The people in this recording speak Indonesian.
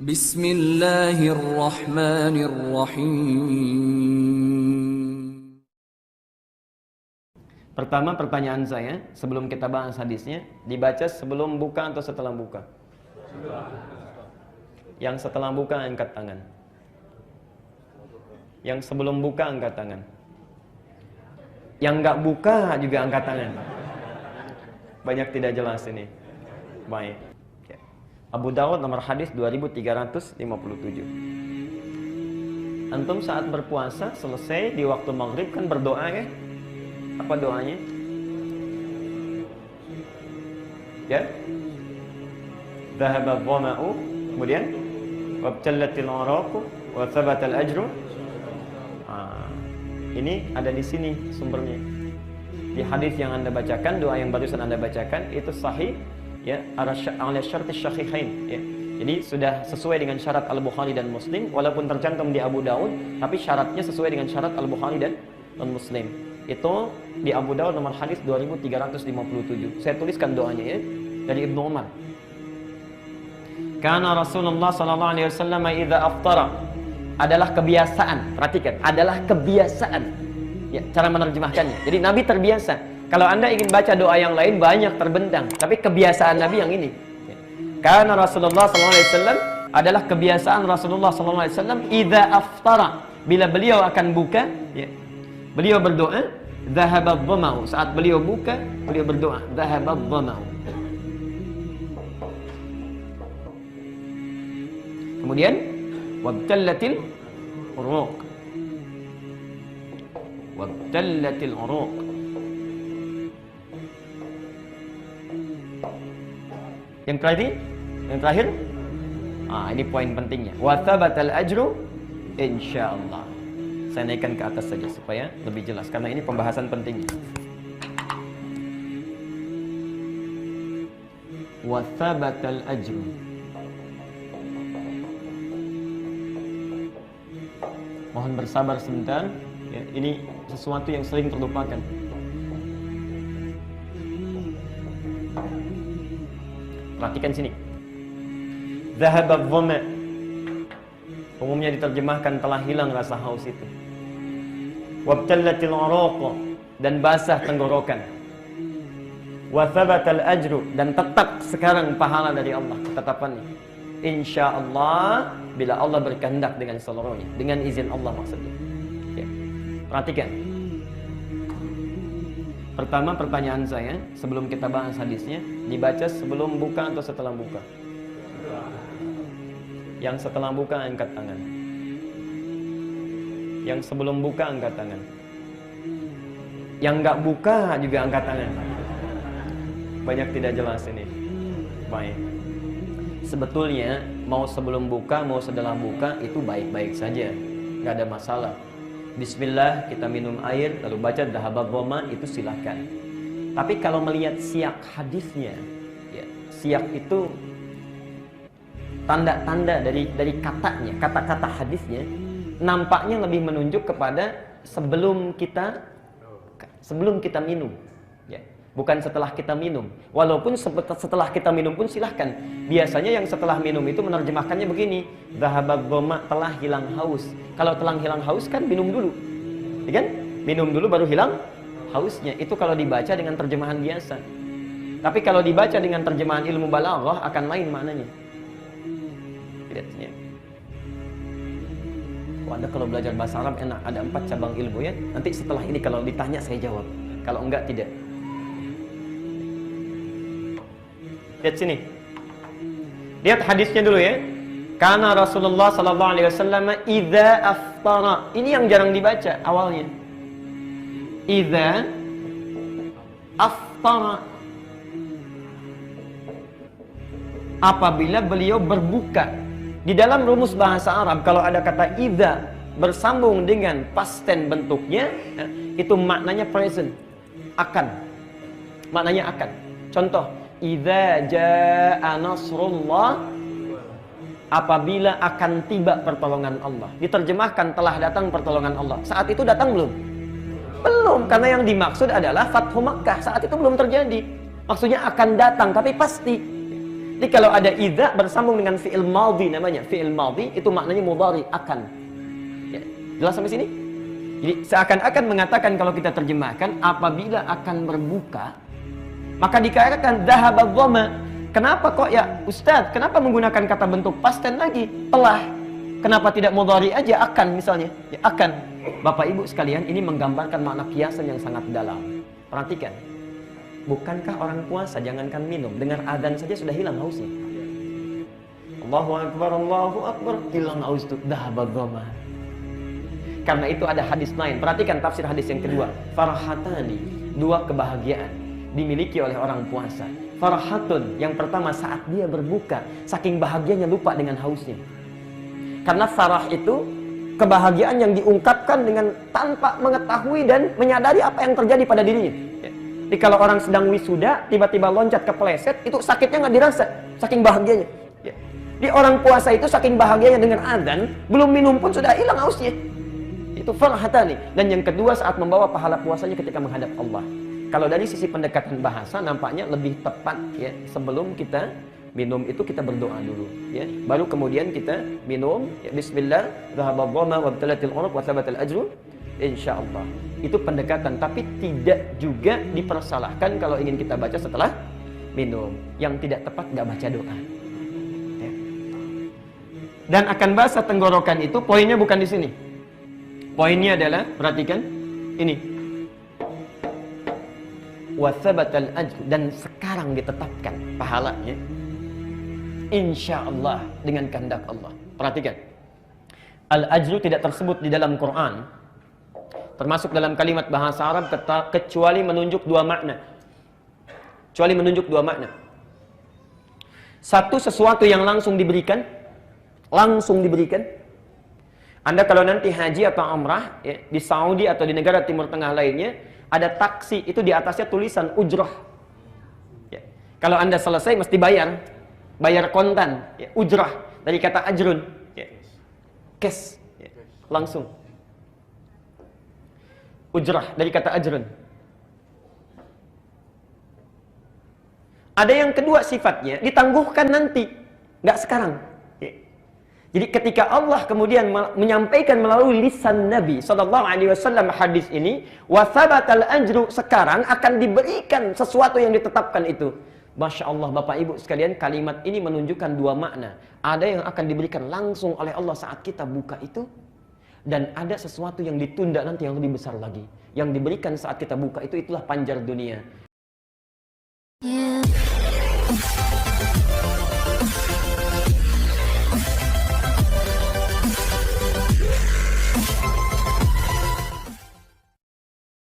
Bismillahirrahmanirrahim. Pertama pertanyaan saya, sebelum kita bahas hadisnya, dibaca sebelum buka atau setelah buka? Yang setelah buka angkat tangan. Yang sebelum buka angkat tangan. Yang enggak buka juga angkat tangan. Banyak tidak jelas ini. Baik. Abu Dawud nomor hadis 2357. Antum saat berpuasa selesai di waktu maghrib kan berdoa ya? Apa doanya? Ya? Dhahaba dhama'u, kemudian wabtallatil araqu wa thabatal ajru. Ini ada di sini sumbernya. Di hadis yang Anda bacakan, doa yang barusan Anda bacakan itu sahih ya, ala syarti syahihain ya. Jadi sudah sesuai dengan syarat Al-Bukhari dan Muslim, walaupun tercantum di Abu Dawud, tapi syaratnya sesuai dengan syarat Al-Bukhari dan Muslim. Itu di Abu Dawud nomor hadis 2357. Saya tuliskan doanya ya, dari Ibnu Umar. Kana Rasulullah sallallahu alaihi wasallam idza aftara, adalah kebiasaan, perhatikan, adalah kebiasaan ya, cara menerjemahkannya. Jadi Nabi terbiasa. Kalau Anda ingin baca doa yang lain banyak terbentang, tapi kebiasaan Nabi yang ini. Karena Rasulullah SAW adalah kebiasaan Rasulullah SAW. Idza aftara, bila beliau akan buka, ya, beliau berdoa. Dhahabadh dhama'u, saat beliau buka, beliau berdoa. Dhahabadh dhama'u. Kemudian wabtallatil uruq. Wabtallatil uruq. Yang terakhir, ini poin pentingnya. Wa thabatal ajru insyaallah. Saya naikkan ke atas saja supaya lebih jelas karena ini pembahasan pentingnya. Wa thabatal ajru. Mohon bersabar sebentar ya, ini sesuatu yang sering terlupakan. Perhatikan sini. Dhahabadh dhama', umumnya diterjemahkan telah hilang rasa haus itu. Wabtallatil araq, dan basah tenggorokan. Wa thabatal ajru, dan tetap sekarang pahala dari Allah, ketetapannya. Insyaallah, bila Allah berkehendak dengan seluruhnya, dengan izin Allah maksudnya. Ya. Perhatikan. Pertama pertanyaan saya, sebelum kita bahas hadisnya, dibaca sebelum buka atau setelah buka? Yang setelah buka angkat tangan. Yang sebelum buka angkat tangan. Yang enggak buka juga angkat tangan. Banyak tidak jelas ini. Baik. Sebetulnya mau sebelum buka, mau setelah buka itu baik-baik saja, enggak ada masalah. Bismillah, kita minum air, lalu baca dhahabadh dhama', itu silahkan. Tapi kalau melihat siyak hadisnya, ya, siyak itu tanda-tanda dari katanya, kata-kata hadisnya, nampaknya lebih menunjuk kepada sebelum kita minum, ya, bukan setelah kita minum. Walaupun setelah kita minum pun silahkan. Biasanya yang setelah minum itu menerjemahkannya begini, dhahabadh dhama', telah hilang haus. Kalau telah hilang haus kan minum dulu, ya kan? Minum dulu baru hilang hausnya. Itu kalau dibaca dengan terjemahan biasa. Tapi kalau dibaca dengan terjemahan ilmu balaghah akan lain maknanya. Lihatnya. Anda kalau belajar bahasa Arab enak, ada 4 cabang ilmu ya. Nanti setelah ini kalau ditanya saya jawab. Kalau enggak tidak. Lihat sini. Lihat hadisnya dulu ya. Karena Rasulullah sallallahu alaihi wasallam idza aftara. Ini yang jarang dibaca awalnya. Idza aftara. Apabila beliau berbuka. Di dalam rumus bahasa Arab kalau ada kata idza bersambung dengan past tense bentuknya, itu maknanya present, akan. Maknanya akan. Contoh, idza jaa nasrullah, apabila akan tiba pertolongan Allah. Diterjemahkan telah datang pertolongan Allah. Saat itu datang belum? Belum, karena yang dimaksud adalah Fathu Makkah. Saat itu belum terjadi. Maksudnya akan datang, tapi pasti. Jadi kalau ada idza bersambung dengan fi'il madhi namanya. Fi'il madhi itu maknanya mudhari, akan. Ya, jelas sampai sini? Jadi seakan-akan mengatakan kalau kita terjemahkan apabila akan berbuka maka dikatakan dhahaba dhamma. Kenapa kok ya Ustaz? Kenapa menggunakan kata bentuk past tense lagi? Telah. Kenapa tidak mudhari aja akan misalnya? Ya, akan. Bapak Ibu sekalian, ini menggambarkan makna kiasan yang sangat dalam. Perhatikan. Bukankah orang puasa jangankan minum, dengar adzan saja sudah hilang hausnya? Allahu akbar, hilang haus itu. Dhahaba dhamma. Karena itu ada hadis lain. Perhatikan tafsir hadis yang kedua. Farhatani, dua kebahagiaan dimiliki oleh orang puasa. Farhatun, yang pertama saat dia berbuka, saking bahagianya lupa dengan hausnya. Karena farah itu kebahagiaan yang diungkapkan dengan tanpa mengetahui dan menyadari apa yang terjadi pada dirinya. Jadi kalau orang sedang wisuda, tiba-tiba loncat kepleset, itu sakitnya nggak dirasa, saking bahagianya. Di orang puasa itu saking bahagianya dengan adzan, belum minum pun sudah hilang hausnya. Itu farhatani. Dan yang kedua saat membawa pahala puasanya ketika menghadap Allah. Kalau dari sisi pendekatan bahasa nampaknya lebih tepat ya, sebelum kita minum itu kita berdoa dulu ya. Baru kemudian kita minum ya, bismillah, dhahaba dhamma wa btalatil uruq wa thabatal ajru insyaallah. Itu pendekatan, tapi tidak juga dipersalahkan kalau ingin kita baca setelah minum. Yang tidak tepat nggak baca doa. Ya. Dan akan basah tenggorokan itu poinnya bukan di sini. Poinnya adalah perhatikan ini. Wa thabatal ajr, dan sekarang ditetapkan pahalanya insyaallah dengan kehendak Allah. Perhatikan. Al-ajru tidak tersebut di dalam Quran. Termasuk dalam kalimat bahasa Arab kecuali menunjuk dua makna. Kecuali menunjuk dua makna. Satu, sesuatu yang langsung diberikan. Langsung diberikan. Anda kalau nanti haji atau umrah ya, di Saudi atau di negara Timur Tengah lainnya, ada taksi, itu di atasnya tulisan ujrah. Ya. Kalau Anda selesai mesti bayar. Bayar kontan. Ya. Ujrah. Dari kata ajrun. Ya. Cash. Ya. Langsung. Ujrah. Dari kata ajrun. Ada yang kedua sifatnya, ditangguhkan nanti. Nggak sekarang. Jadi ketika Allah kemudian menyampaikan melalui lisan Nabi SAW hadis ini, wa thabatal ajru, sekarang akan diberikan sesuatu yang ditetapkan itu. Masya Allah Bapak Ibu sekalian, kalimat ini menunjukkan dua makna. Ada yang akan diberikan langsung oleh Allah saat kita buka itu, dan ada sesuatu yang ditunda nanti yang lebih besar lagi. Yang diberikan saat kita buka itu, itulah panjar dunia.